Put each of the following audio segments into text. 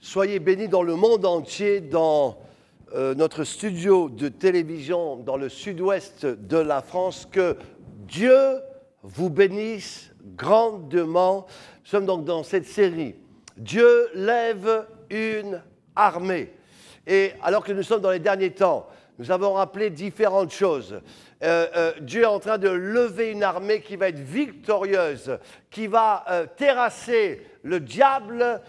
Soyez bénis dans le monde entier, dans notre studio de télévision dans le sud-ouest de la France. Que Dieu vous bénisse grandement. Nous sommes donc dans cette série. Dieu lève une armée. Et alors que nous sommes dans les derniers temps, nous avons rappelé différentes choses. Dieu est en train de lever une armée qui va être victorieuse, qui va terrasser le diable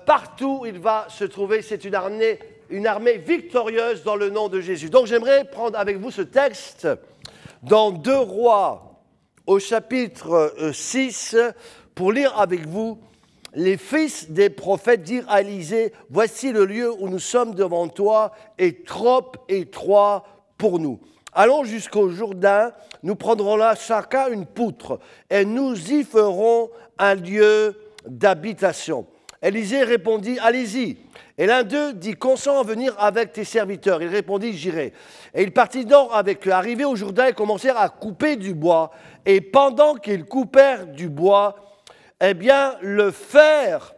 partout où il va se trouver. C'est une armée victorieuse dans le nom de Jésus. Donc j'aimerais prendre avec vous ce texte dans 2 Rois au chapitre 6 pour lire avec vous. Les fils des prophètes dirent à Élisée, « Voici le lieu où nous sommes devant toi est trop étroit pour nous. Allons jusqu'au Jourdain, nous prendrons là chacun une poutre et nous y ferons un lieu d'habitation. » Élisée répondit, « Allez-y. » Et l'un d'eux dit, « Consens à venir avec tes serviteurs. » Il répondit, « J'irai. » Et il partit donc avec eux. Arrivés au Jourdain, ils commencèrent à couper du bois. Et pendant qu'ils coupèrent du bois, eh bien, le fer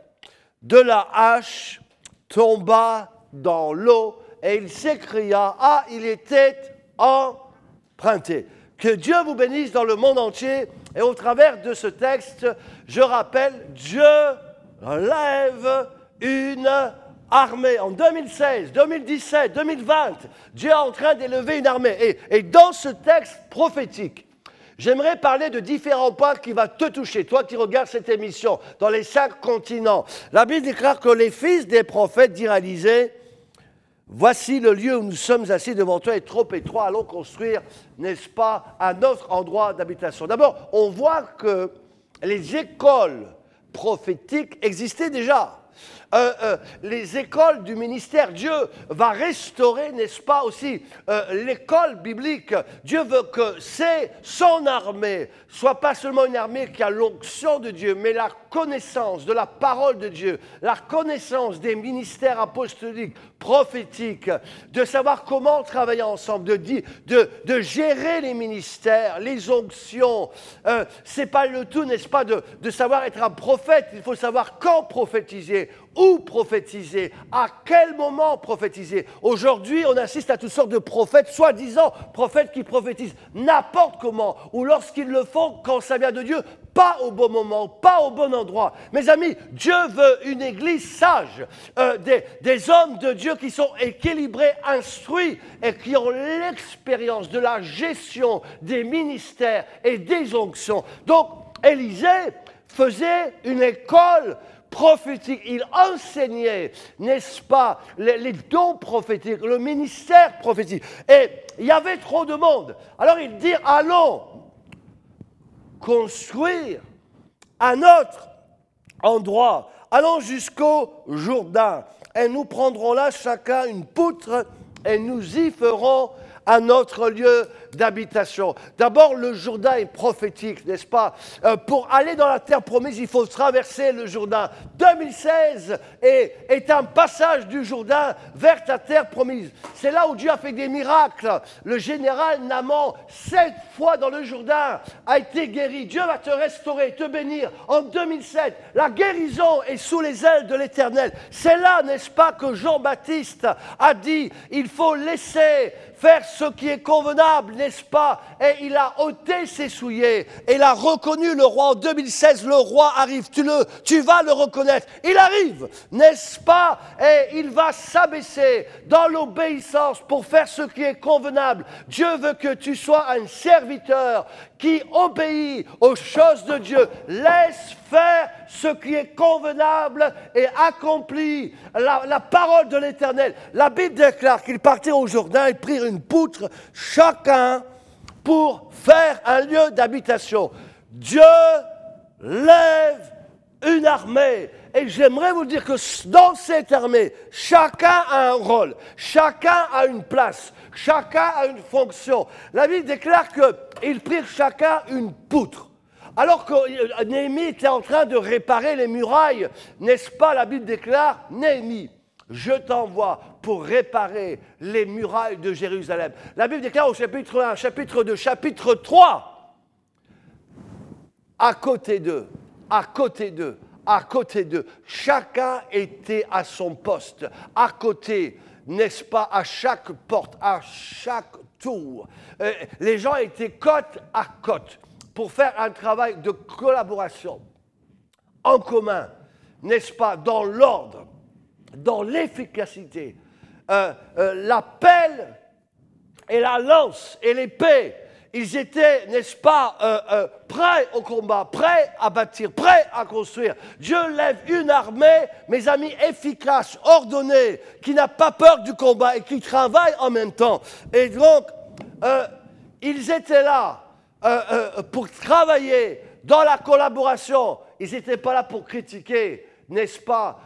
de la hache tomba dans l'eau et il s'écria, « Ah, il était emprunté. » Que Dieu vous bénisse dans le monde entier. Et au travers de ce texte, je rappelle, Dieu lève une armée. En 2016, 2017, 2020, Dieu est en train d'élever une armée. Et dans ce texte prophétique, j'aimerais parler de différents points qui vont te toucher, toi qui regardes cette émission, dans les 5 continents. La Bible déclare que les fils des prophètes dirent à Élisée, « Voici le lieu où nous sommes assis devant toi est trop étroit, allons construire, n'est-ce pas, un autre endroit d'habitation. » D'abord, on voit que les écoles prophétiques existaient déjà. Les écoles du ministère, Dieu va restaurer, n'est-ce pas, aussi l'école biblique. Dieu veut que son armée soit pas seulement une armée qui a l'onction de Dieu, mais la connaissance de la parole de Dieu, la connaissance des ministères apostoliques, prophétiques, de savoir comment travailler ensemble, de gérer les ministères, les onctions. C'est pas le tout, n'est-ce pas, de savoir être un prophète. Il faut savoir quand prophétiser, où prophétiser, à quel moment prophétiser. Aujourd'hui, on assiste à toutes sortes de prophètes, soi-disant prophètes qui prophétisent n'importe comment, ou lorsqu'ils le font, quand ça vient de Dieu, pas au bon moment, pas au bon endroit. Mes amis, Dieu veut une église sage, des hommes de Dieu qui sont équilibrés, instruits et qui ont l'expérience de la gestion des ministères et des onctions. Donc, Élisée faisait une école prophétique, il enseignait, n'est-ce pas, les dons prophétiques, le ministère prophétique. Et il y avait trop de monde. Alors il dit, allons construire un autre endroit. Allons jusqu'au Jourdain et nous prendrons là chacun une poutre et nous y ferons un autre lieu d'habitation. D'abord, le Jourdain est prophétique, n'est-ce pas? Pour aller dans la terre promise, il faut traverser le Jourdain. 2016 est un passage du Jourdain vers ta terre promise. C'est là où Dieu a fait des miracles. Le général Naaman, 7 fois dans le Jourdain, a été guéri. Dieu va te restaurer, te bénir. En 2007, la guérison est sous les ailes de l'Éternel. C'est là, n'est-ce pas, que Jean-Baptiste a dit, il faut laisser faire ce qui est convenable, n'est-ce pas? Et il a ôté ses souliers. Et il a reconnu le roi. En 2016, le roi arrive. Tu vas le reconnaître. Il arrive, n'est-ce pas? Et il va s'abaisser dans l'obéissance pour faire ce qui est convenable. Dieu veut que tu sois un serviteur qui obéit aux choses de Dieu. Laisse faire ce qui est convenable et accomplit la parole de l'Éternel. La Bible déclare qu'ils partirent au Jourdain et prirent une poutre chacun pour faire un lieu d'habitation. Dieu lève une armée. Et j'aimerais vous dire que dans cette armée, chacun a un rôle, chacun a une place, chacun a une fonction. La Bible déclare qu'ils prirent chacun une poutre. Alors que Néhémie était en train de réparer les murailles, n'est-ce pas, la Bible déclare, Néhémie, je t'envoie pour réparer les murailles de Jérusalem. La Bible déclare au chapitre 1, chapitre 2, chapitre 3, à côté d'eux, à côté d'eux. Chacun était à son poste, à côté, n'est-ce pas, à chaque porte, à chaque tour. Les gens étaient côte à côte pour faire un travail de collaboration en commun, n'est-ce pas, dans l'ordre, dans l'efficacité. La pelle et la lance et l'épée, ils étaient, n'est-ce pas, prêts au combat, prêts à bâtir, prêts à construire. Dieu lève une armée, mes amis, efficace, ordonnée, qui n'a pas peur du combat et qui travaille en même temps. Et donc, ils étaient là pour travailler dans la collaboration. Ils n'étaient pas là pour critiquer, n'est-ce pas,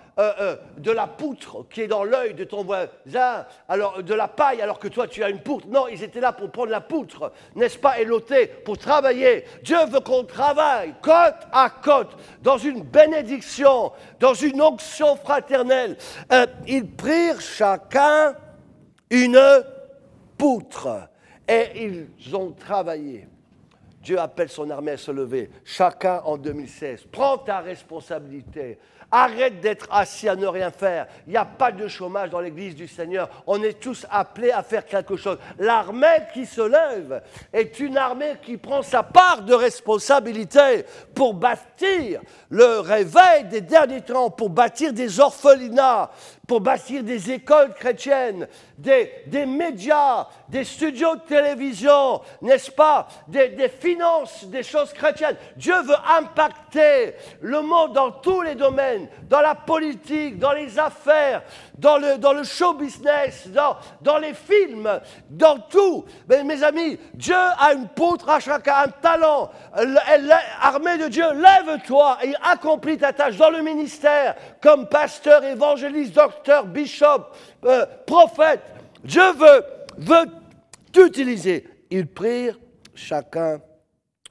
de la poutre qui est dans l'œil de ton voisin, alors de la paille alors que toi tu as une poutre. Non, ils étaient là pour prendre la poutre, n'est-ce pas, et l'ôter, pour travailler. Dieu veut qu'on travaille côte à côte, dans une bénédiction, dans une onction fraternelle. Ils prirent chacun une poutre et ils ont travaillé. Dieu appelle son armée à se lever, chacun en 2016. Prends ta responsabilité. Arrête d'être assis à ne rien faire. Il n'y a pas de chômage dans l'Église du Seigneur. On est tous appelés à faire quelque chose. L'armée qui se lève est une armée qui prend sa part de responsabilité pour bâtir le réveil des derniers temps, pour bâtir des orphelinats, pour bâtir des écoles chrétiennes, des médias, des studios de télévision, n'est-ce pas, des finances, des choses chrétiennes. Dieu veut impacter le monde dans tous les domaines, dans la politique, dans les affaires, dans le show business, dans les films, dans tout. Mais mes amis, Dieu a une poutre à chacun, un talent. Armée de Dieu, lève-toi et accomplis ta tâche dans le ministère, comme pasteur, évangéliste, docteur, bishop, prophète. Dieu veut t'utiliser. Ils prirent chacun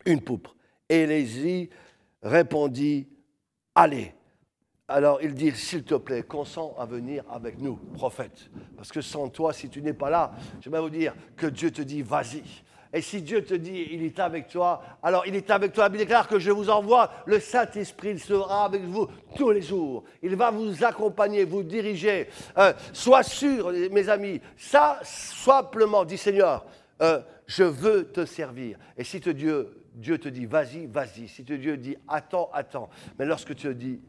une poutre. Et Élie répondit, allez. Alors il dit, s'il te plaît, consens à venir avec nous, prophète. Parce que sans toi, si tu n'es pas là, je vais vous dire que Dieu te dit, vas-y. Et si Dieu te dit, il est avec toi, alors il est avec toi. Il déclare que je vous envoie le Saint-Esprit, il sera avec vous tous les jours. Il va vous accompagner, vous diriger. Sois sûr, mes amis, ça, simplement, dit Seigneur, je veux te servir. Et si Dieu te dit, vas-y, vas-y. Si Dieu dit, attends, attends. Mais lorsque tu dis,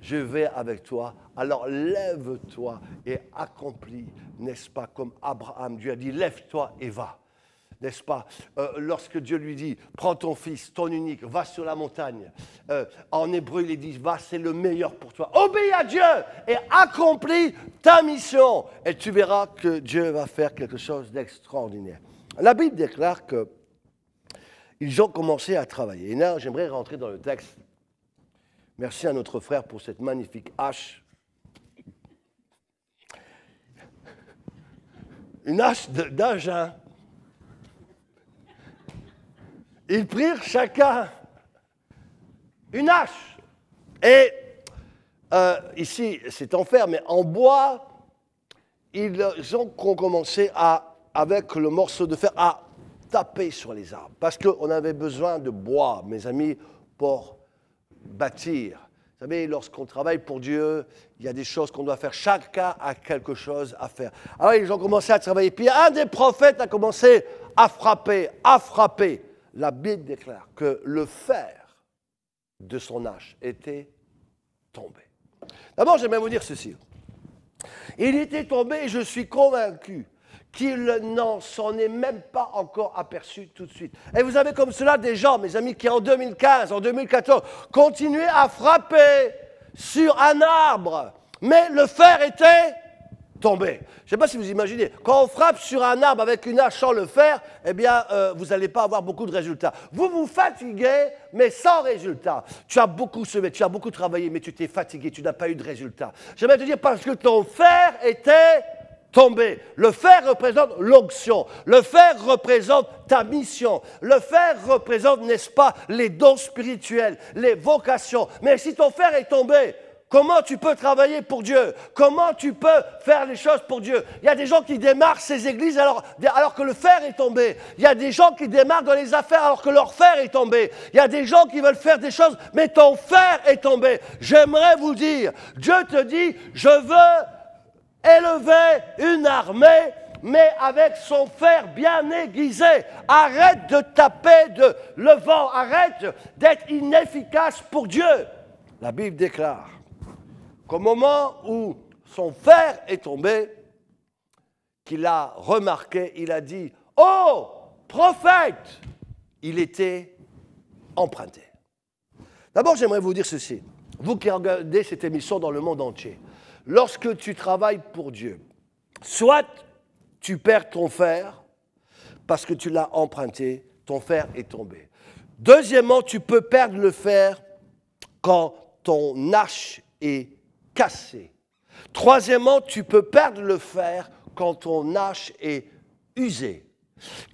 je vais avec toi, alors lève-toi et accomplis, n'est-ce pas, comme Abraham. Dieu a dit, lève-toi et va. N'est-ce pas, lorsque Dieu lui dit, prends ton fils, ton unique, va sur la montagne. En hébreu, il dit, va, c'est le meilleur pour toi. Obéis à Dieu et accomplis ta mission. Et tu verras que Dieu va faire quelque chose d'extraordinaire. La Bible déclare qu'ils ont commencé à travailler. Et là, j'aimerais rentrer dans le texte. Merci à notre frère pour cette magnifique hache. Une hache d'Agen. Ils prirent chacun une hache. Et ici, c'est en fer, mais en bois, ils ont commencé avec le morceau de fer, à taper sur les arbres. Parce qu'on avait besoin de bois, mes amis, pour bâtir. Vous savez, lorsqu'on travaille pour Dieu, il y a des choses qu'on doit faire. Chacun a quelque chose à faire. Alors, ils ont commencé à travailler. Puis un des prophètes a commencé à frapper, à frapper. La Bible déclare que le fer de son hache était tombé. D'abord, j'aimerais vous dire ceci. Il était tombé et je suis convaincu qu'il n'en s'en est même pas encore aperçu tout de suite. Et vous avez comme cela des gens, mes amis, qui en 2015, en 2014, continuaient à frapper sur un arbre, mais le fer était tombé. Je ne sais pas si vous imaginez, quand on frappe sur un arbre avec une hache sans le fer, eh bien, vous n'allez pas avoir beaucoup de résultats. Vous vous fatiguez, mais sans résultat. Tu as beaucoup semé, tu as beaucoup travaillé, mais tu t'es fatigué, tu n'as pas eu de résultat. J'aimerais te dire parce que ton fer était tombé. Le fer représente l'onction. Le fer représente ta mission. Le fer représente, n'est-ce pas, les dons spirituels, les vocations. Mais si ton fer est tombé, Comment tu peux travailler pour Dieu? Comment tu peux faire les choses pour Dieu? Il y a des gens qui démarrent ces églises alors que le fer est tombé. Il y a des gens qui démarrent dans les affaires alors que leur fer est tombé. Il y a des gens qui veulent faire des choses, mais ton fer est tombé. J'aimerais vous dire, Dieu te dit, je veux élever une armée, mais avec son fer bien aiguisé. Arrête de taper le vent, arrête d'être inefficace pour Dieu. La Bible déclare qu'au moment où son fer est tombé, qu'il a remarqué, il a dit « Oh, prophète !» Il était emprunté. D'abord, j'aimerais vous dire ceci. Vous qui regardez cette émission dans le monde entier, lorsque tu travailles pour Dieu, soit tu perds ton fer parce que tu l'as emprunté, ton fer est tombé. Deuxièmement, tu peux perdre le fer quand ton arche est cassée. Troisièmement, tu peux perdre le fer quand ton arche est usée.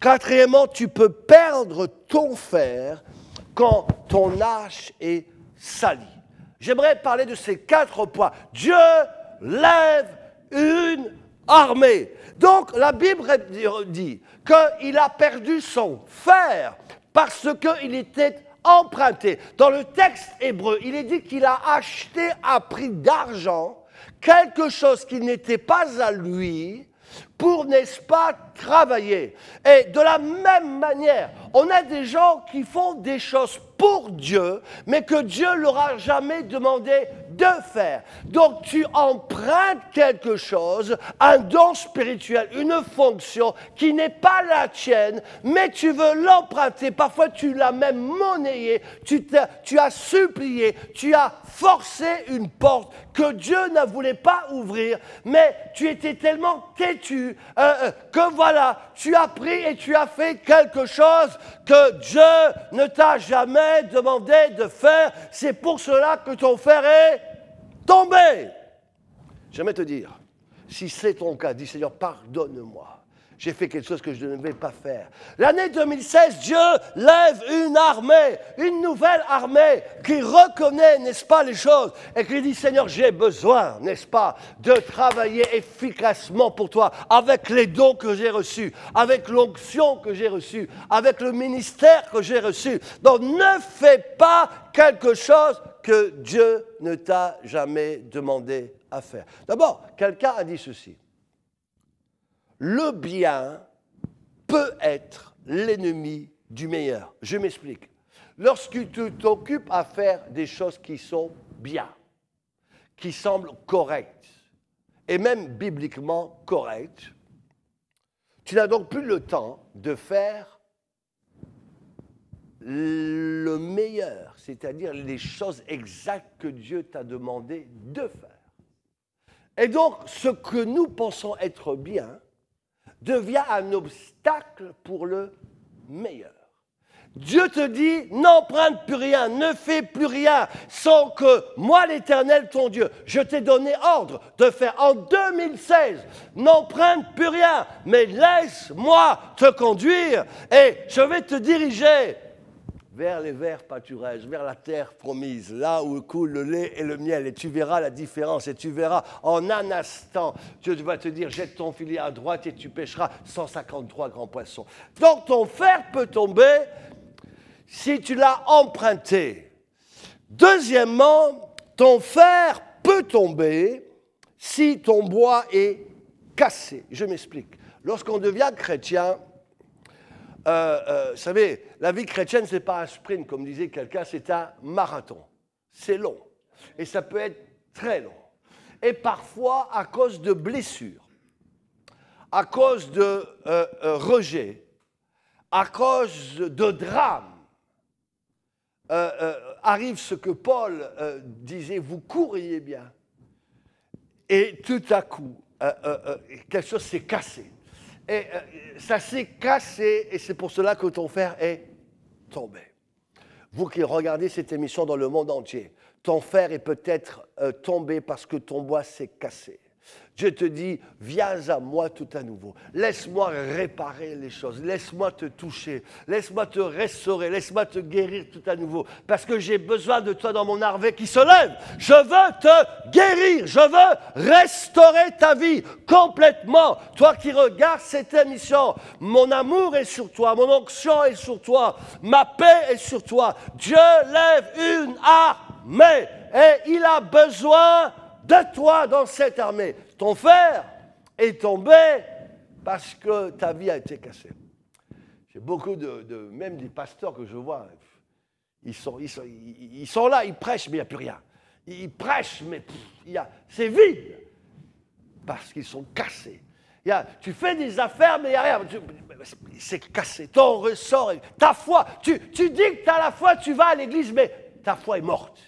Quatrièmement, tu peux perdre ton fer quand ton arche est salie. J'aimerais parler de ces 4 points. Dieu lève une armée. Donc, la Bible dit qu'il a perdu son fer parce qu'il était emprunté. Dans le texte hébreu, il est dit qu'il a acheté à prix d'argent quelque chose qui n'était pas à lui pour, n'est-ce pas, travailler. Et de la même manière, on a des gens qui font des choses pour Dieu, mais que Dieu ne leur a jamais demandé de faire. Donc tu empruntes quelque chose, un don spirituel, une fonction qui n'est pas la tienne, mais tu veux l'emprunter. Parfois tu l'as même monnayé, tu as supplié, tu as forcé une porte que Dieu ne voulait pas ouvrir, mais tu étais tellement têtu que voilà, tu as pris et tu as fait quelque chose que Dieu ne t'a jamais demandé de faire. C'est pour cela que ton fer est tombé. J'aimerais te dire, si c'est ton cas, dis Seigneur, pardonne-moi. J'ai fait quelque chose que je ne devais pas faire. L'année 2016, Dieu lève une armée, une nouvelle armée qui reconnaît, n'est-ce pas, les choses et qui dit, Seigneur, j'ai besoin, n'est-ce pas, de travailler efficacement pour toi avec les dons que j'ai reçus, avec l'onction que j'ai reçue, avec le ministère que j'ai reçu. Donc, ne fais pas quelque chose que Dieu ne t'a jamais demandé à faire. D'abord, quelqu'un a dit ceci. Le bien peut être l'ennemi du meilleur. Je m'explique. Lorsque tu t'occupes à faire des choses qui sont bien, qui semblent correctes, et même bibliquement correctes, tu n'as donc plus le temps de faire le meilleur, c'est-à-dire les choses exactes que Dieu t'a demandé de faire. Et donc, ce que nous pensons être bien devient un obstacle pour le meilleur. Dieu te dit, n'emprunte plus rien, ne fais plus rien, sans que moi, l'Éternel, ton Dieu, je t'ai donné ordre de faire en 2016, n'emprunte plus rien, mais laisse-moi te conduire et je vais te diriger vers les verts pâturages, vers la terre promise, là où coule le lait et le miel. Et tu verras la différence, et tu verras en un instant, Dieu va te dire, jette ton filet à droite et tu pêcheras 153 grands poissons. Donc ton fer peut tomber si tu l'as emprunté. Deuxièmement, ton fer peut tomber si ton bois est cassé. Je m'explique. Lorsqu'on devient chrétien, vous savez, la vie chrétienne, ce n'est pas un sprint, comme disait quelqu'un, c'est un marathon. C'est long. Et ça peut être très long. Et parfois, à cause de blessures, à cause de rejet, à cause de drames, arrive ce que Paul disait, vous courriez bien. Et tout à coup, quelque chose s'est cassé. Et ça s'est cassé et c'est pour cela que ton fer est tombé. Vous qui regardez cette émission dans le monde entier, ton fer est peut-être tombé parce que ton bois s'est cassé. Dieu te dit, viens à moi tout à nouveau. Laisse-moi réparer les choses. Laisse-moi te toucher. Laisse-moi te restaurer. Laisse-moi te guérir tout à nouveau. Parce que j'ai besoin de toi dans mon armée qui se lève. Je veux te guérir. Je veux restaurer ta vie complètement. Toi qui regardes cette émission, mon amour est sur toi. Mon onction est sur toi. Ma paix est sur toi. Dieu lève une armée. Et il a besoin de toi dans cette armée. Ton frère est tombé parce que ta vie a été cassée. J'ai beaucoup même des pasteurs que je vois, ils sont là, ils prêchent, mais il n'y a plus rien. Ils prêchent, mais c'est vide parce qu'ils sont cassés. Tu fais des affaires, mais il n'y a rien. C'est cassé. Ton ressort, ta foi. Tu dis que tu as la foi, tu vas à l'église, mais ta foi est morte.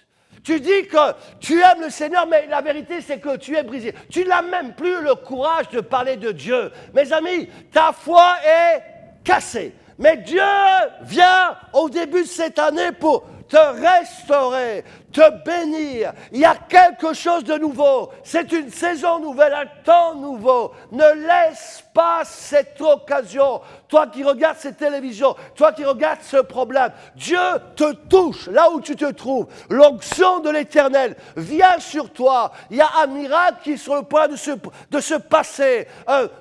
Tu dis que tu aimes le Seigneur, mais la vérité, c'est que tu es brisé. Tu n'as même plus le courage de parler de Dieu. Mes amis, ta foi est cassée. Mais Dieu vient au début de cette année pour te restaurer, te bénir. Il y a quelque chose de nouveau. C'est une saison nouvelle, un temps nouveau. Ne laisse pas cette occasion. Toi qui regardes cette télévision, toi qui regardes ce problème, Dieu te touche là où tu te trouves. L'onction de l'Éternel vient sur toi. Il y a un miracle qui est sur le point de se passer.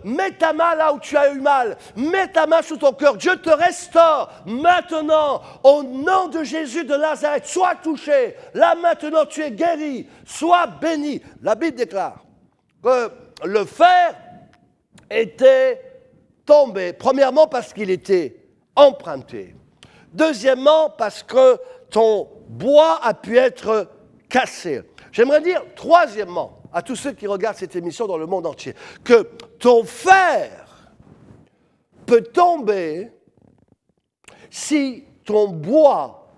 Mets ta main là où tu as eu mal. Mets ta main sur ton cœur. Dieu te restaure maintenant au nom de Jésus de Nazareth. Sois touché. Là maintenant tu es guéri. Sois béni. La Bible déclare que le fer était tombé. Premièrement parce qu'il était emprunté. Deuxièmement parce que ton bois a pu être cassé. J'aimerais dire, troisièmement, à tous ceux qui regardent cette émission dans le monde entier, que ton fer peut tomber si ton bois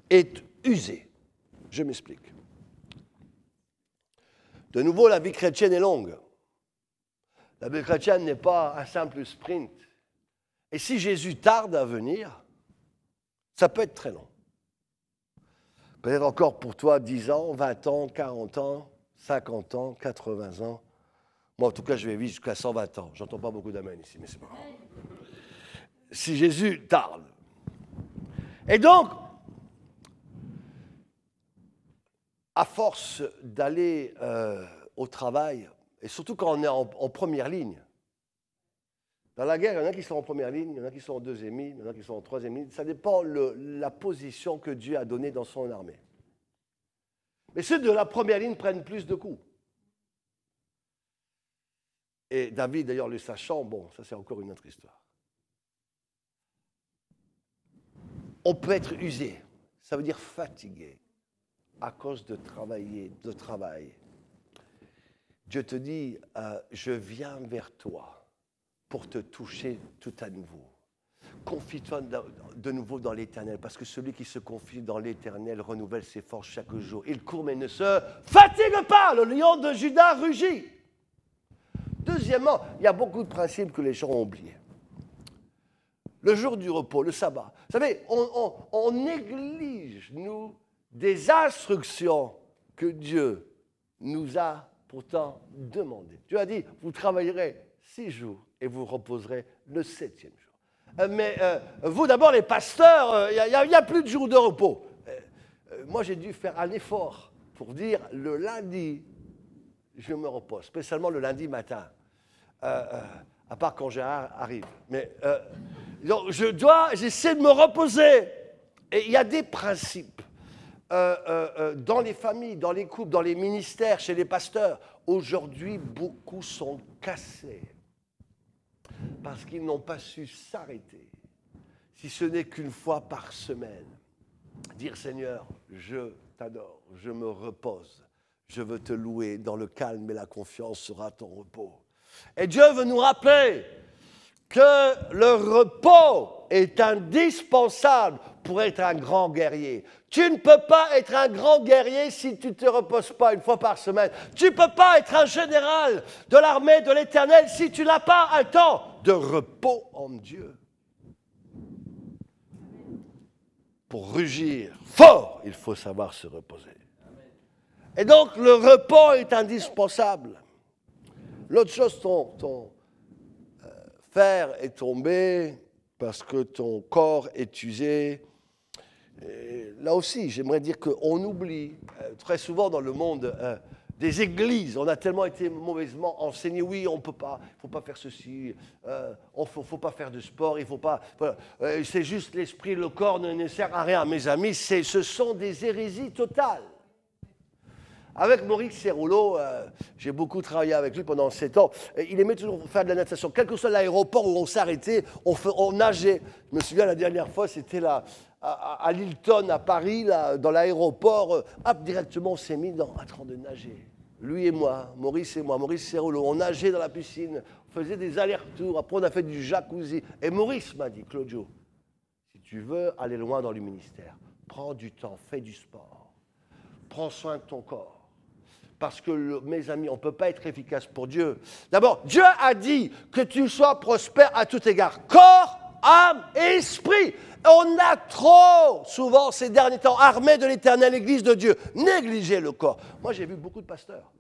est usé. Je m'explique. De nouveau, la vie chrétienne est longue. La vie chrétienne n'est pas un simple sprint. Et si Jésus tarde à venir, ça peut être très long. Peut-être encore pour toi 10 ans, 20 ans, 40 ans, 50 ans, 80 ans. Moi, en tout cas, je vais vivre jusqu'à 120 ans. J'entends pas beaucoup d'amen ici, mais c'est pas grave. Si Jésus tarde. Et donc, à force d'aller au travail, et surtout quand on est en première ligne, dans la guerre, il y en a qui sont en première ligne, il y en a qui sont en deuxième ligne, il y en a qui sont en troisième ligne. Ça dépend de la position que Dieu a donnée dans son armée. Mais ceux de la première ligne prennent plus de coups. Et David, d'ailleurs, le sachant, bon, ça c'est encore une autre histoire. On peut être usé, ça veut dire fatigué, à cause de travail. Dieu te dit, je viens vers toi pour te toucher tout à nouveau. Confie-toi de nouveau dans l'Éternel, parce que celui qui se confie dans l'Éternel renouvelle ses forces chaque jour. Il court mais ne se fatigue pas, le lion de Juda rugit. Deuxièmement, il y a beaucoup de principes que les gens ont oubliés. Le jour du repos, le sabbat. Vous savez, on néglige, nous, des instructions que Dieu nous a pourtant demandées. Dieu a dit, vous travaillerez 6 jours et vous reposerez le 7e jour. Mais vous, d'abord, les pasteurs, il n'y a plus de jours de repos. Moi, j'ai dû faire un effort pour dire, le lundi, je me repose, spécialement le lundi matin, à part quand Gérard arrive. Mais donc, j'essaie de me reposer. Et il y a des principes dans les familles, dans les couples, dans les ministères, chez les pasteurs. Aujourd'hui, beaucoup sont cassés parce qu'ils n'ont pas su s'arrêter, si ce n'est qu'une fois par semaine. Dire, Seigneur, je t'adore, je me repose, je veux te louer, dans le calme et la confiance sera ton repos. Et Dieu veut nous rappeler que le repos est indispensable pour être un grand guerrier. Tu ne peux pas être un grand guerrier si tu ne te reposes pas une fois par semaine. Tu ne peux pas être un général de l'armée de l'Éternel si tu n'as pas un temps de repos en Dieu. Pour rugir fort, il faut savoir se reposer. Et donc, le repos est indispensable. L'autre chose, ton fer est tombé parce que ton corps est usé. Et là aussi, j'aimerais dire qu'on oublie très souvent dans le monde des églises. On a tellement été mauvaisement enseigné. Oui, on peut pas, il ne faut pas faire ceci, il ne faut pas faire de sport, il faut pas. Voilà, c'est juste l'esprit, le corps ne sert à rien. Mes amis, ce sont des hérésies totales. Avec Maurice Cerullo, j'ai beaucoup travaillé avec lui pendant 7 ans. Il aimait toujours faire de la natation. Quel que soit l'aéroport où on s'arrêtait, on nageait. Je me souviens, la dernière fois, c'était là, à Lilton, à Paris, là, dans l'aéroport. Directement, on s'est mis en train de nager. Lui et moi, Maurice Cerullo, on nageait dans la piscine, on faisait des allers-retours. Après, on a fait du jacuzzi. Et Maurice m'a dit, Claudio, si tu veux aller loin dans le ministère, prends du temps, fais du sport. Prends soin de ton corps. Parce que, mes amis, on ne peut pas être efficace pour Dieu. D'abord, Dieu a dit que tu sois prospère à tout égard. Corps, âme et esprit. On a trop, souvent, ces derniers temps, armés de l'éternelle Église de Dieu, négligé le corps. Moi, j'ai vu beaucoup de pasteurs.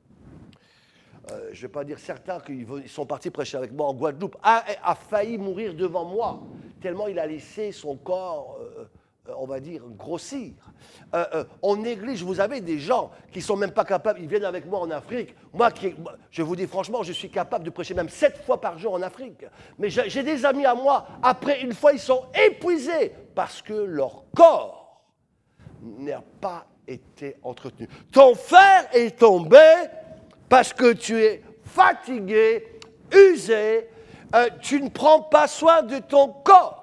Je ne vais pas dire certains qui sont partis prêcher avec moi en Guadeloupe, a failli mourir devant moi, tellement il a laissé son corps... on va dire, grossir. On néglige, vous avez des gens qui ne sont même pas capables, ils viennent avec moi en Afrique. Moi, je vous dis franchement, je suis capable de prêcher même 7 fois par jour en Afrique. Mais j'ai des amis à moi, après une fois, ils sont épuisés parce que leur corps n'a pas été entretenu. Ton fer est tombé parce que tu es fatigué, usé, tu ne prends pas soin de ton corps.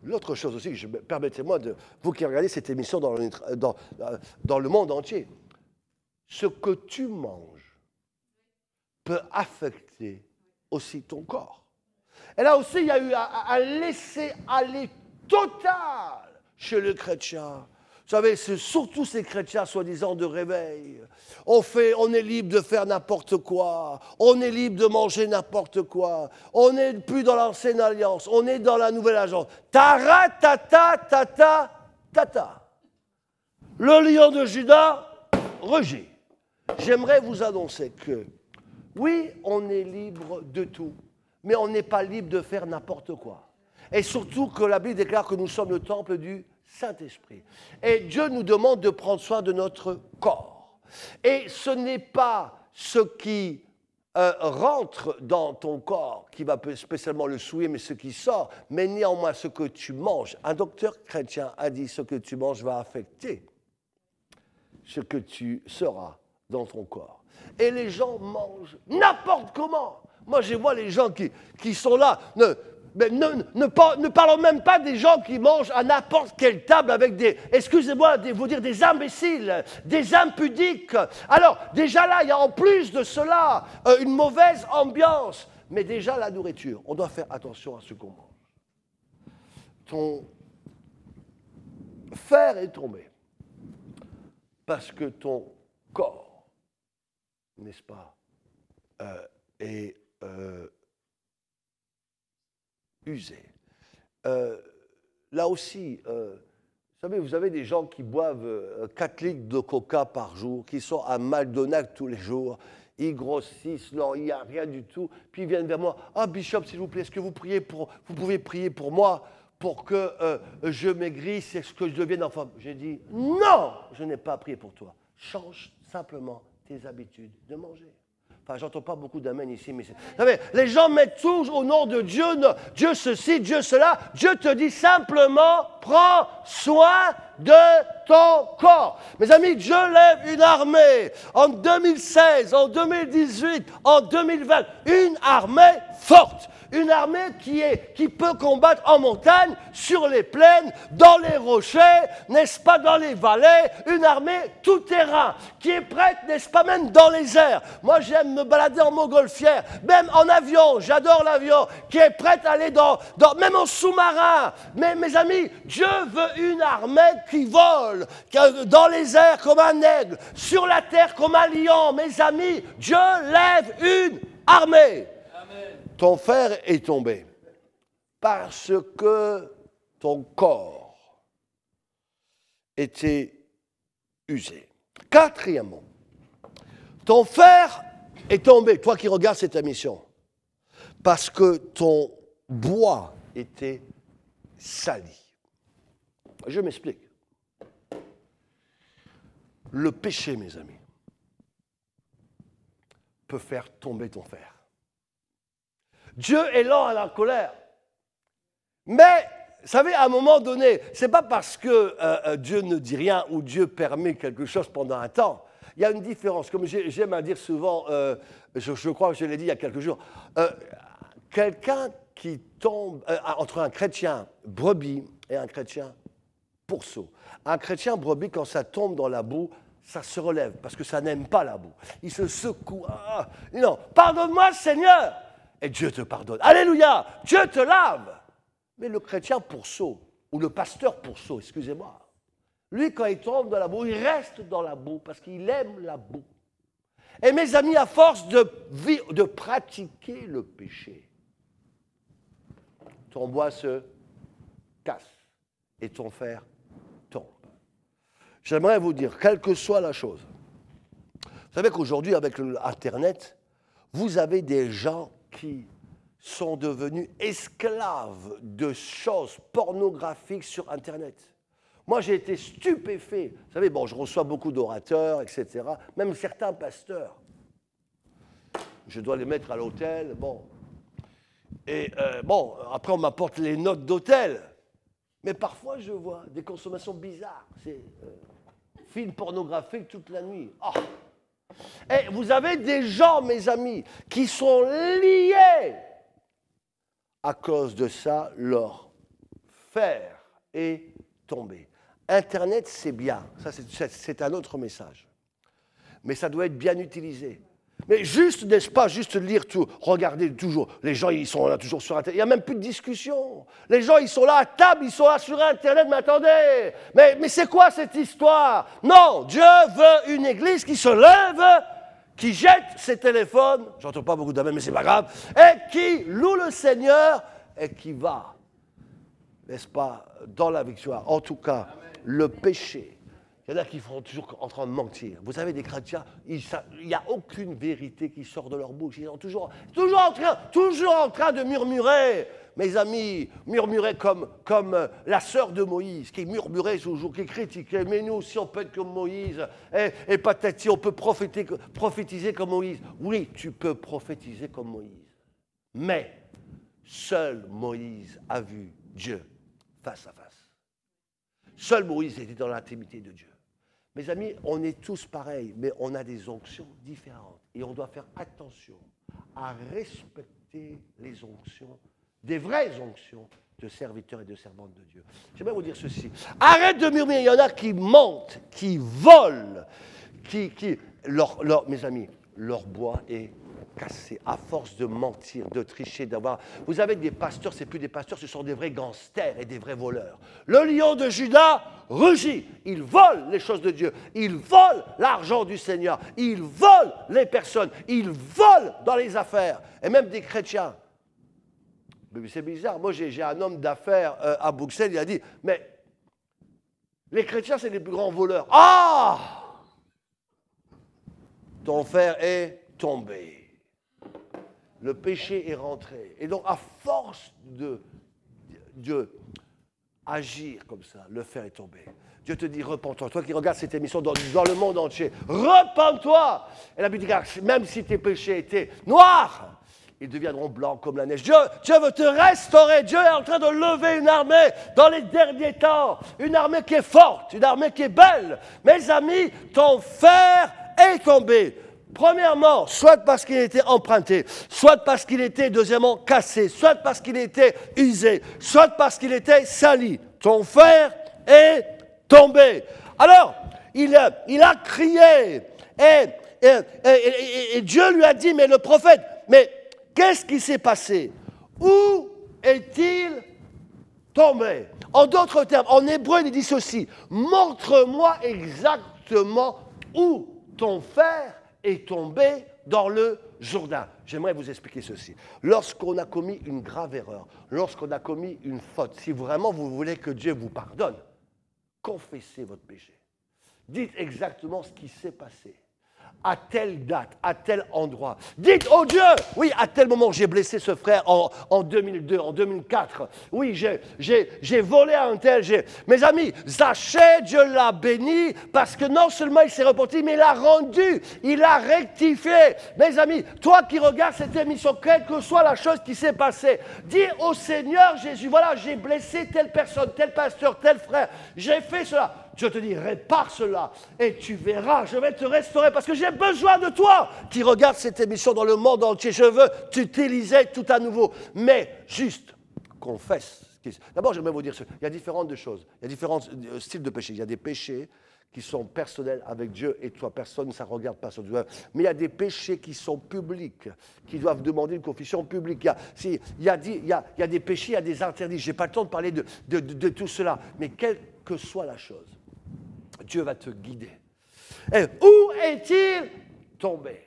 L'autre chose aussi, permettez-moi de vous qui regardez cette émission dans le monde entier, ce que tu manges peut affecter aussi ton corps. Et là aussi, il y a eu un laisser-aller total chez le chrétien. Vous savez, c'est surtout ces chrétiens soi-disant de réveil. On est libre de faire n'importe quoi. On est libre de manger n'importe quoi. On n'est plus dans l'ancienne alliance. On est dans la nouvelle alliance. Tara, tata, tata, tata. Le lion de Juda rugit. J'aimerais vous annoncer que, oui, on est libre de tout, mais on n'est pas libre de faire n'importe quoi. Et surtout que la Bible déclare que nous sommes le temple du Saint-Esprit. Et Dieu nous demande de prendre soin de notre corps. Et ce n'est pas ce qui rentre dans ton corps qui va spécialement le souiller, mais ce qui sort, mais néanmoins ce que tu manges. Un docteur chrétien a dit ce que tu manges va affecter ce que tu seras dans ton corps. Et les gens mangent n'importe comment. Moi, je vois les gens qui sont là... Ne parlons même pas des gens qui mangent à n'importe quelle table avec excusez-moi de vous dire, des imbéciles, des impudiques. Alors, déjà là, il y a en plus de cela une mauvaise ambiance. Mais déjà, la nourriture, on doit faire attention à ce qu'on mange. Ton fer est tombé parce que ton corps, n'est-ce pas, est... usé. Là aussi, vous avez des gens qui boivent 4 litres de coca par jour, qui sont à McDonald's tous les jours, ils grossissent, non, il n'y a rien du tout, puis ils viennent vers moi, « Ah, Bishop, s'il vous plaît, est-ce que vous pouvez prier pour moi pour que je maigrisse, est-ce que je devienne enfant ?» J'ai dit, « Non, je n'ai pas prié pour toi. Change simplement tes habitudes de manger. » Enfin, j'entends pas beaucoup d'amen ici, mais vous savez, les gens mettent tout au nom de Dieu, Dieu ceci, Dieu cela. Dieu te dit simplement, prends soin de ton corps. Mes amis, Dieu lève une armée en 2016, en 2018, en 2020, une armée forte. Une armée qui peut combattre en montagne, sur les plaines, dans les rochers, n'est-ce pas, dans les vallées. Une armée tout-terrain, qui est prête, n'est-ce pas, même dans les airs. Moi, j'aime me balader en montgolfière, même en avion, j'adore l'avion, qui est prête à aller même en sous-marin. Mais mes amis, Dieu veut une armée qui vole, dans les airs comme un aigle, sur la terre comme un lion. Mes amis, Dieu lève une armée. Ton fer est tombé parce que ton corps était usé. Quatrièmement, ton fer est tombé, toi qui regardes cette émission, parce que ton bois était sali. Je m'explique. Le péché, mes amis, peut faire tomber ton fer. Dieu est lent à la colère. Mais, vous savez, à un moment donné, ce n'est pas parce que Dieu ne dit rien ou Dieu permet quelque chose pendant un temps. Il y a une différence. Comme j'aime à dire souvent, je crois que je l'ai dit il y a quelques jours, quelqu'un qui tombe entre un chrétien brebis et un chrétien pourceau. Un chrétien brebis, quand ça tombe dans la boue, ça se relève parce que ça n'aime pas la boue. Il se secoue. Ah, non, pardonne-moi, Seigneur. Et Dieu te pardonne. Alléluia, Dieu te lave. Mais le chrétien pourceau, ou le pasteur pourceau, excusez-moi, lui, quand il tombe dans la boue, il reste dans la boue parce qu'il aime la boue. Et mes amis, à force de pratiquer le péché, ton bois se casse et ton fer tombe. J'aimerais vous dire, quelle que soit la chose, vous savez qu'aujourd'hui, avec Internet, vous avez des gens qui sont devenus esclaves de choses pornographiques sur Internet. Moi, j'ai été stupéfait. Vous savez, bon, je reçois beaucoup d'orateurs, etc., même certains pasteurs. Je dois les mettre à l'hôtel, bon. Et bon, après, on m'apporte les notes d'hôtel. Mais parfois, je vois des consommations bizarres. C'est films pornographiques toute la nuit. Oh. Et vous avez des gens, mes amis, qui sont liés. À cause de ça, leur fer est tombé. Internet, c'est bien. Ça, c'est un autre message. Mais ça doit être bien utilisé. Mais juste, n'est-ce pas, juste lire tout, regarder toujours. Les gens, ils sont là toujours sur Internet. Il n'y a même plus de discussion. Les gens, ils sont là à table, ils sont là sur Internet. Mais attendez, mais c'est quoi cette histoire? Non, Dieu veut une église qui se lève, qui jette ses téléphones, j'entends pas beaucoup d'amen, mais c'est pas grave, et qui loue le Seigneur et qui va, n'est-ce pas, dans la victoire. En tout cas, le péché. Il y en a qui sont toujours en train de mentir. Vous savez, des chrétiens, il n'y a aucune vérité qui sort de leur bouche. Ils sont toujours en train de murmurer. Mes amis, murmurer comme la sœur de Moïse, qui murmurait toujours, qui critiquait. Mais nous aussi, on peut être comme Moïse. Et patati, on peut prophétiser comme Moïse. Oui, tu peux prophétiser comme Moïse. Mais seul Moïse a vu Dieu face à face. Seul Moïse était dans l'intimité de Dieu. Mes amis, on est tous pareils, mais on a des onctions différentes. Et on doit faire attention à respecter les onctions, des vraies onctions de serviteurs et de servantes de Dieu. J'aimerais vous dire ceci. Arrête de murmurer. Il y en a qui mentent, qui volent, mes amis, leur bois est cassé à force de mentir, de tricher, d'avoir... Vous avez des pasteurs, ce n'est plus des pasteurs, ce sont des vrais gangsters et des vrais voleurs. Le lion de Juda rugit. Il vole les choses de Dieu. Il vole l'argent du Seigneur. Il vole les personnes. Il vole dans les affaires. Et même des chrétiens. Mais c'est bizarre. Moi, j'ai un homme d'affaires à Bruxelles, il a dit, mais les chrétiens, c'est les plus grands voleurs. Ah! Ton fer est tombé. Le péché est rentré. Et donc, à force de agir comme ça, le fer est tombé. Dieu te dit, repens-toi. Toi qui regardes cette émission dans le monde entier, repens-toi. Et la Bible dit, même si tes péchés étaient noirs, ils deviendront blancs comme la neige. Dieu veut te restaurer. Dieu est en train de lever une armée dans les derniers temps. Une armée qui est forte, une armée qui est belle. Mes amis, ton fer est tombé. Premièrement, soit parce qu'il était emprunté, soit parce qu'il était, deuxièmement, cassé, soit parce qu'il était usé, soit parce qu'il était sali. Ton fer est tombé. Alors, il a crié et Dieu lui a dit, mais le prophète, mais qu'est-ce qui s'est passé? Où est-il tombé? En d'autres termes, en hébreu, il dit ceci, montre-moi exactement où ton fer est tombé dans le Jourdain. J'aimerais vous expliquer ceci. Lorsqu'on a commis une grave erreur, lorsqu'on a commis une faute, si vraiment vous voulez que Dieu vous pardonne, confessez votre péché. Dites exactement ce qui s'est passé. à telle date, à tel endroit. Dites, oh Dieu, oui, à tel moment, j'ai blessé ce frère en 2002, en 2004. Oui, j'ai volé à un tel. Mes amis, Zachée, Dieu l'a béni parce que non seulement il s'est repenti, mais il a rendu, il a rectifié. Mes amis, toi qui regardes cette émission, quelle que soit la chose qui s'est passée, dis au Seigneur Jésus, voilà, j'ai blessé telle personne, tel pasteur, tel frère, j'ai fait cela. Je te dis, répare cela et tu verras, je vais te restaurer parce que j'ai besoin de toi qui regarde cette émission dans le monde entier. Je veux t'utiliser tout à nouveau. Mais juste, confesse. D'abord, j'aimerais vous dire, il y a différentes choses. Il y a différents styles de péché. Il y a des péchés qui sont personnels avec Dieu et toi, personne, ça ne regarde pas sur Dieu. Mais il y a des péchés qui sont publics, qui doivent demander une confession publique. Il y a des péchés, il y a des interdits. Je n'ai pas le temps de parler de tout cela. Mais quelle que soit la chose, Dieu va te guider. Et où est-il tombé?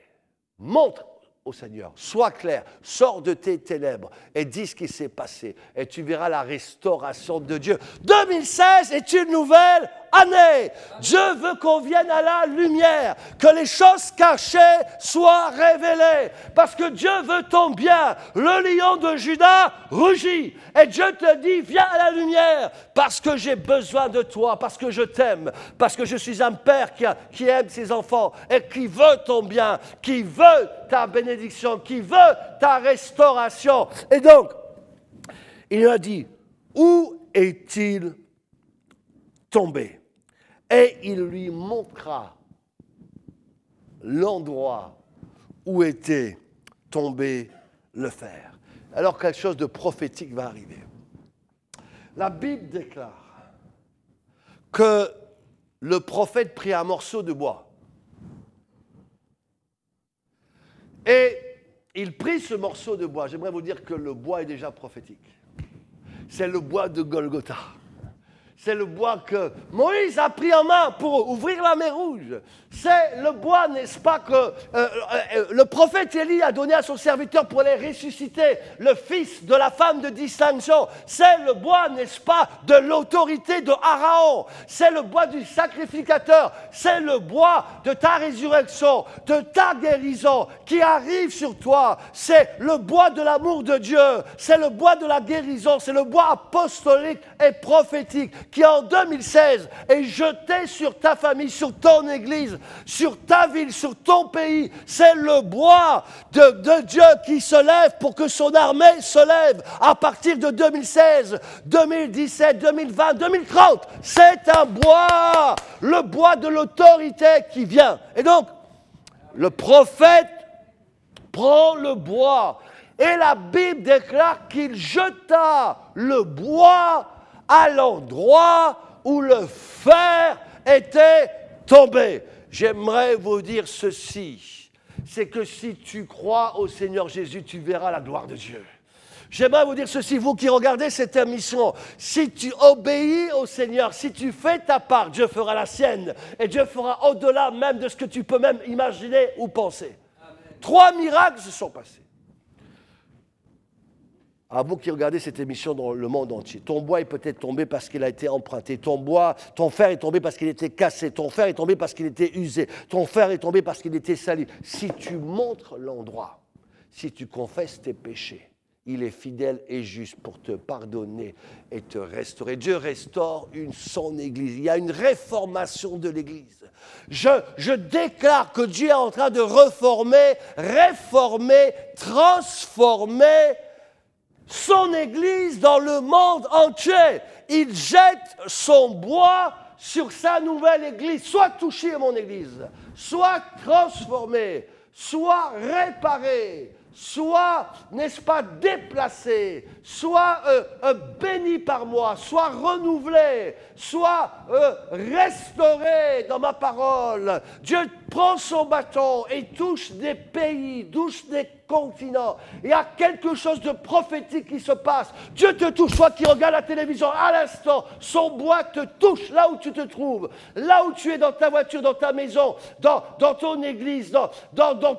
Montre au Seigneur, sois clair, sors de tes ténèbres et dis ce qui s'est passé. Et tu verras la restauration de Dieu. 2016 est une nouvelle année. Dieu veut qu'on vienne à la lumière, que les choses cachées soient révélées. Parce que Dieu veut ton bien. Le lion de Juda rugit. Et Dieu te dit, viens à la lumière, parce que j'ai besoin de toi, parce que je t'aime, parce que je suis un père qui aime ses enfants et qui veut ton bien, qui veut ta bénédiction, qui veut ta restauration. Et donc, il a dit, où est-il tombé? Et il lui montra l'endroit où était tombé le fer. Alors quelque chose de prophétique va arriver. La Bible déclare que le prophète prit un morceau de bois et il prit ce morceau de bois. J'aimerais vous dire que le bois est déjà prophétique. C'est le bois de Golgotha. C'est le bois que Moïse a pris en main pour ouvrir la mer Rouge. C'est le bois, n'est-ce pas, que le prophète Élie a donné à son serviteur pour aller ressusciter le fils de la femme de distinction. C'est le bois, n'est-ce pas, de l'autorité de Pharaon. C'est le bois du sacrificateur. C'est le bois de ta résurrection, de ta guérison qui arrive sur toi. C'est le bois de l'amour de Dieu. C'est le bois de la guérison. C'est le bois apostolique et prophétique qui en 2016 est jeté sur ta famille, sur ton église, sur ta ville, sur ton pays. C'est le bois de Dieu qui se lève pour que son armée se lève à partir de 2016, 2017, 2020, 2030. C'est un bois, le bois de l'autorité qui vient. Et donc, le prophète prend le bois et la Bible déclare qu'il jeta le bois à l'endroit où le fer était tombé. J'aimerais vous dire ceci, c'est que si tu crois au Seigneur Jésus, tu verras la gloire de Dieu. J'aimerais vous dire ceci, vous qui regardez cette émission, si tu obéis au Seigneur, si tu fais ta part, Dieu fera la sienne. Et Dieu fera au-delà même de ce que tu peux même imaginer ou penser. Amen. 3 miracles se sont passés. À vous qui regardez cette émission dans le monde entier, ton bois est peut-être tombé parce qu'il a été emprunté, ton fer est tombé parce qu'il était cassé, ton fer est tombé parce qu'il était usé, ton fer est tombé parce qu'il était sali. Si tu montres l'endroit, si tu confesses tes péchés, il est fidèle et juste pour te pardonner et te restaurer. Dieu restaure son Église. Il y a une réformation de l'Église. Je déclare que Dieu est en train de réformer, transformer son Église dans le monde entier. Il jette son bois sur sa nouvelle Église. Sois touché, mon Église. Sois transformé. Sois réparé. Sois, n'est-ce pas, déplacé. Sois béni par moi. Sois renouvelé. Sois restauré dans ma parole. Dieu prend son bâton et touche des pays, touche des continent. Il y a quelque chose de prophétique qui se passe. Dieu te touche, toi qui regardes la télévision, à l'instant, son bois te touche là où tu te trouves, là où tu es dans ta voiture, dans ta maison, dans ton église, dans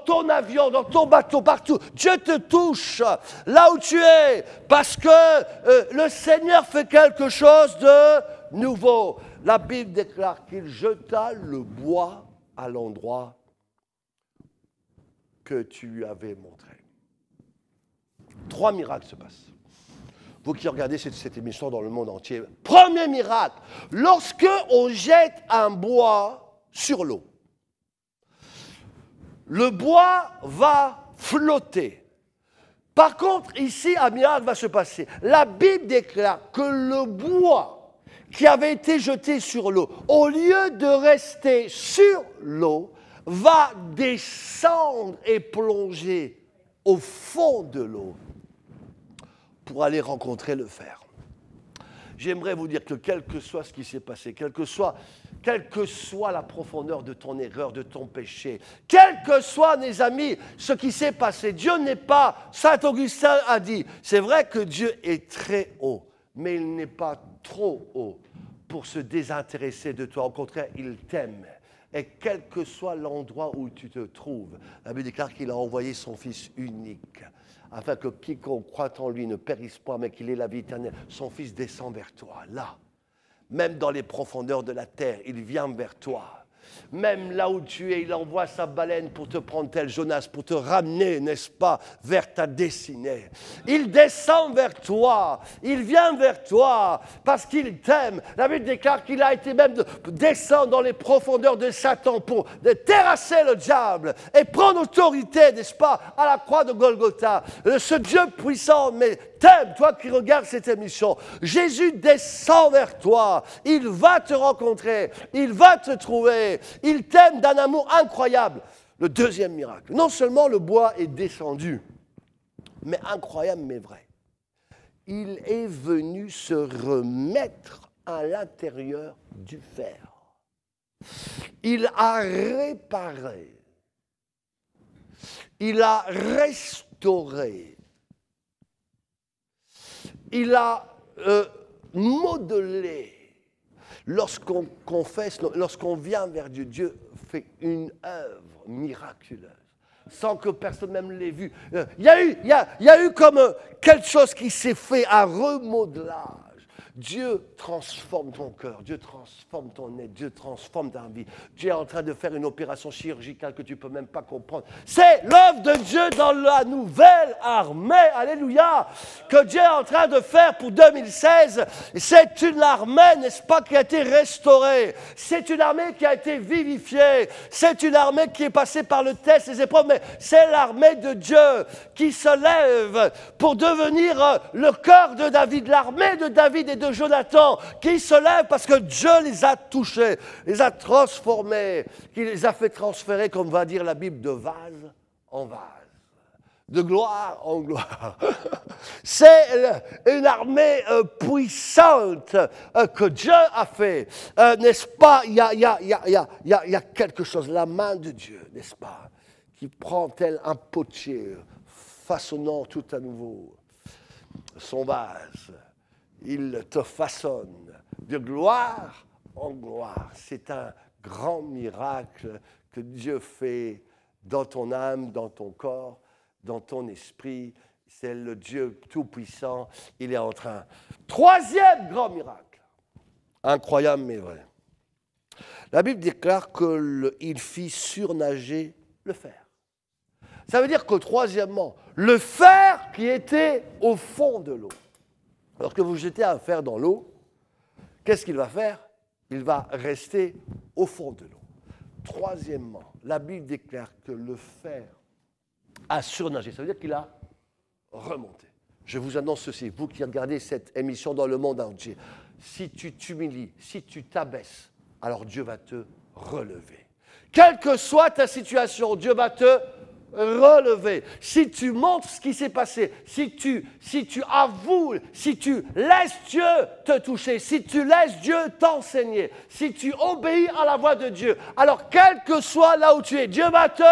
ton avion, dans ton bateau, partout. Dieu te touche là où tu es, parce que le Seigneur fait quelque chose de nouveau. La Bible déclare qu'il jeta le bois à l'endroit que tu lui avais montré. 3 miracles se passent. Vous qui regardez cette émission dans le monde entier. Premier miracle, lorsque on jette un bois sur l'eau, le bois va flotter. Par contre, ici, un miracle va se passer. La Bible déclare que le bois qui avait été jeté sur l'eau, au lieu de rester sur l'eau, va descendre et plonger au fond de l'eau pour aller rencontrer le fer. J'aimerais vous dire que quel que soit ce qui s'est passé, quelle que soit la profondeur de ton erreur, de ton péché, quel que soit, mes amis, ce qui s'est passé, Dieu n'est pas, Saint Augustin a dit, c'est vrai que Dieu est très haut, mais il n'est pas trop haut pour se désintéresser de toi. Au contraire, il t'aime. Et quel que soit l'endroit où tu te trouves, la Bible déclare qu'il a envoyé son Fils unique, afin que quiconque croit en lui ne périsse pas, mais qu'il ait la vie éternelle. Son Fils descend vers toi, là. Même dans les profondeurs de la terre, il vient vers toi. Même là où tu es, il envoie sa baleine pour te prendre tel Jonas, pour te ramener, n'est-ce pas, vers ta destinée. Il descend vers toi, il vient vers toi, parce qu'il t'aime. La Bible déclare qu'il a été même descendre dans les profondeurs de Satan pour terrasser le diable et prendre autorité, n'est-ce pas, à la croix de Golgotha. Ce Dieu puissant, mais t'aime, toi qui regardes cette émission. Jésus descend vers toi, il va te rencontrer, il va te trouver. Il t'aime d'un amour incroyable. Le deuxième miracle. Non seulement le bois est descendu, mais incroyable mais vrai. Il est venu se remettre à l'intérieur du fer. Il a réparé. Il a restauré. Il a modelé. Lorsqu'on confesse, lorsqu'on vient vers Dieu, Dieu fait une œuvre miraculeuse, sans que personne même l'ait vu. Il y a eu comme quelque chose qui s'est fait, un remodelage. Dieu transforme ton cœur, Dieu transforme ton être, Dieu transforme ta vie. Dieu est en train de faire une opération chirurgicale que tu ne peux même pas comprendre. C'est l'œuvre de Dieu dans la nouvelle armée, alléluia, que Dieu est en train de faire pour 2016. C'est une armée, n'est-ce pas, qui a été restaurée. C'est une armée qui a été vivifiée. C'est une armée qui est passée par le test, les épreuves, mais c'est l'armée de Dieu qui se lève pour devenir le cœur de David, l'armée de David et de Jonathan, qui se lèvent parce que Dieu les a touchés, les a transformés, qui les a fait transférer, comme va dire la Bible, de vase en vase, de gloire en gloire. C'est une armée puissante que Dieu a fait, n'est-ce pas? Il y a quelque chose, la main de Dieu, n'est-ce pas, qui prend tel un potier, façonnant tout à nouveau son vase. Il te façonne de gloire en gloire. C'est un grand miracle que Dieu fait dans ton âme, dans ton corps, dans ton esprit. C'est le Dieu tout-puissant. Il est en train. Troisième grand miracle. Incroyable mais vrai. La Bible déclare qu'il fit surnager le fer. Ça veut dire que troisièmement, le fer qui était au fond de l'eau. Lorsque vous jetez un fer dans l'eau, qu'est-ce qu'il va faire? Il va rester au fond de l'eau. Troisièmement, la Bible déclare que le fer a surnagé. Ça veut dire qu'il a remonté. Je vous annonce ceci, vous qui regardez cette émission dans le monde entier, si tu t'humilies, si tu t'abaisses, alors Dieu va te relever. Quelle que soit ta situation, Dieu va te relever. Si tu montres ce qui s'est passé, si tu avoues, si tu laisses Dieu te toucher, si tu laisses Dieu t'enseigner, si tu obéis à la voix de Dieu, alors quel que soit là où tu es, Dieu va te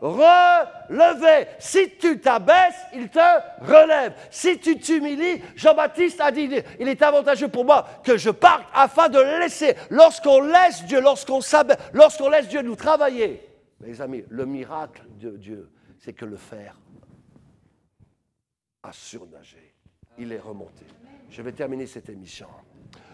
relever. Si tu t'abaisses, il te relève. Si tu t'humilies, Jean-Baptiste a dit, il est avantageux pour moi que je parte afin de laisser, lorsqu'on laisse Dieu, lorsqu'on s'abaisse, lorsqu'on laisse Dieu nous travailler. Mes amis, le miracle de Dieu, c'est que le fer a surnagé. Il est remonté. Je vais terminer cette émission.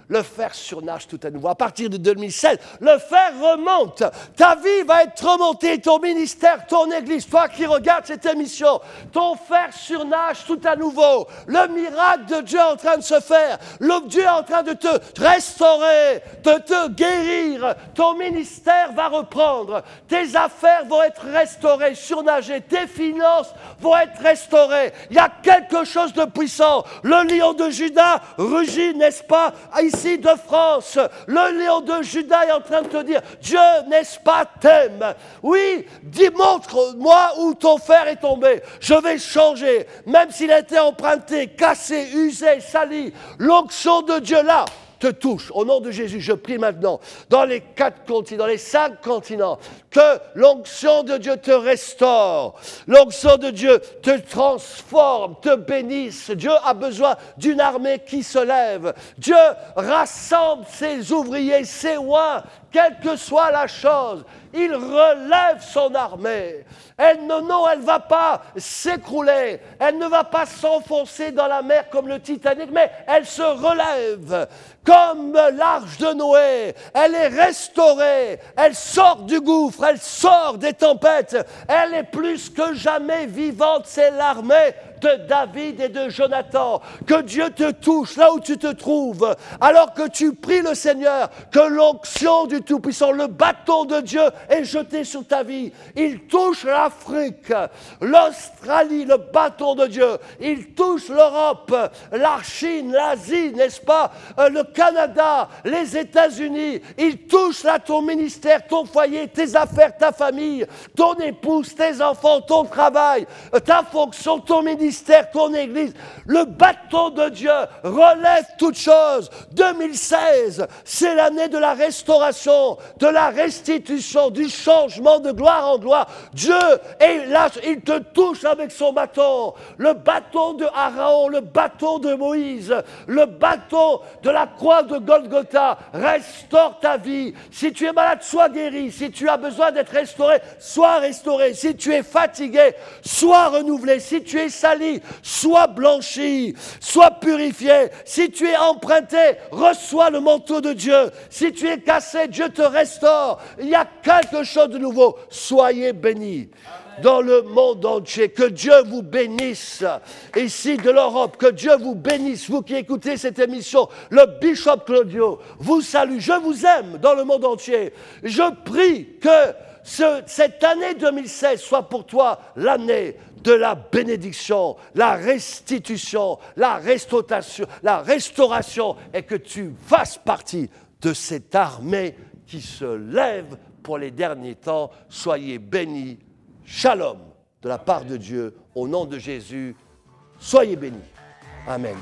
Le fer surnage tout à nouveau. À partir de 2016, le fer remonte. Ta vie va être remontée, ton ministère, ton église, toi qui regardes cette émission, ton fer surnage tout à nouveau. Le miracle de Dieu est en train de se faire. Le Dieu est en train de te restaurer, de te guérir. Ton ministère va reprendre. Tes affaires vont être restaurées, surnagées. Tes finances vont être restaurées. Il y a quelque chose de puissant. Le lion de Juda rugit, n'est-ce pas, ici de France. Le lion de Juda est en train de te dire, Dieu, n'est-ce pas, t'aime. Oui, dis, montre-moi où ton fer est tombé. Je vais changer. Même s'il a été emprunté, cassé, usé, sali, l'onction de Dieu là te touche. Au nom de Jésus, je prie maintenant, dans les 4 continents, dans les 5 continents, que l'onction de Dieu te restaure. L'onction de Dieu te transforme, te bénisse. Dieu a besoin d'une armée qui se lève. Dieu rassemble ses ouvriers, ses oins, quelle que soit la chose. Il relève son armée. Elle ne va pas s'écrouler. Elle ne va pas s'enfoncer dans la mer comme le Titanic, mais elle se relève comme l'arche de Noé. Elle est restaurée. Elle sort du gouffre. Elle sort des tempêtes. Elle est plus que jamais vivante. C'est l'armée de David et de Jonathan. Que Dieu te touche là où tu te trouves. Alors que tu pries le Seigneur, que l'onction du Tout-Puissant, le bâton de Dieu est jeté sur ta vie. Il touche l'Afrique, l'Australie, le bâton de Dieu. Il touche l'Europe, la Chine, l'Asie, n'est-ce pas, le Canada, les États-Unis. Il touche là ton ministère, ton foyer, tes affaires, ta famille, ton épouse, tes enfants, ton travail, ta fonction, ton ministère, ton église. Le bâton de Dieu relève toutes choses. 2016, c'est l'année de la restauration, de la restitution, du changement de gloire en gloire. Dieu est là, il te touche avec son bâton. Le bâton de Aaron, le bâton de Moïse, le bâton de la croix de Golgotha restaure ta vie. Si tu es malade, sois guéri. Si tu as besoin d'être restauré, sois restauré. Si tu es fatigué, sois renouvelé. Si tu es sali, sois blanchi, sois purifié. Si tu es emprunté, reçois le manteau de Dieu. Si tu es cassé, Dieu te restaure. Il y a quelque chose de nouveau. Soyez bénis. Dans le monde entier, que Dieu vous bénisse, ici de l'Europe, que Dieu vous bénisse, vous qui écoutez cette émission, le Bishop Claudio vous salue, je vous aime dans le monde entier, je prie que cette année 2016 soit pour toi l'année de la bénédiction, la restitution, la restauration, et que tu fasses partie de cette armée qui se lève pour les derniers temps. Soyez bénis. Shalom de la part de Dieu, au nom de Jésus. Soyez bénis. Amen.